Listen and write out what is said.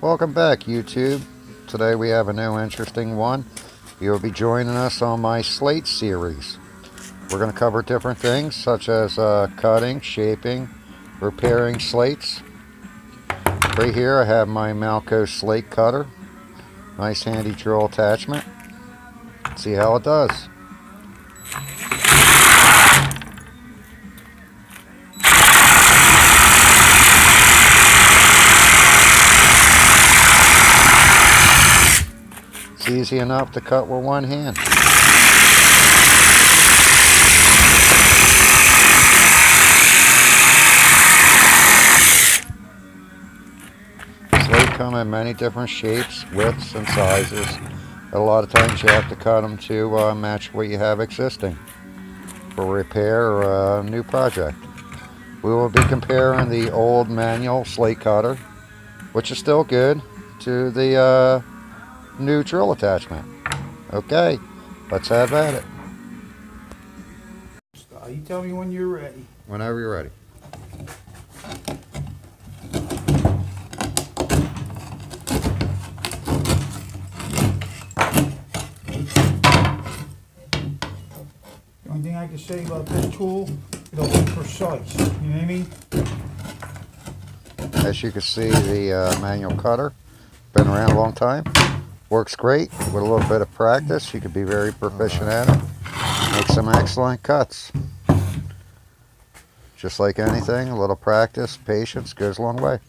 Welcome back, YouTube. Today we have a new interesting one. You'll be joining us on my Slate series. We're going to cover different things such as cutting, shaping, repairing slates. Right here I have my Malco slate cutter. Nice handy drill attachment. See how it does. It's easy enough to cut with one hand. Slate come in many different shapes, widths, and sizes. A lot of times you have to cut them to match what you have existing for repair or a new project. We will be comparing the old manual slate cutter, which is still good, to the new drill attachment. Okay, let's have at it. You tell me when you're ready. Whenever you're ready. The only thing I can say about this tool, it'll be precise. You know what I mean? As you can see, the manual cutter, been around a long time. Works great. With a little bit of practice, you could be very proficient at it. Make some excellent cuts. Just like anything, a little practice, patience goes a long way.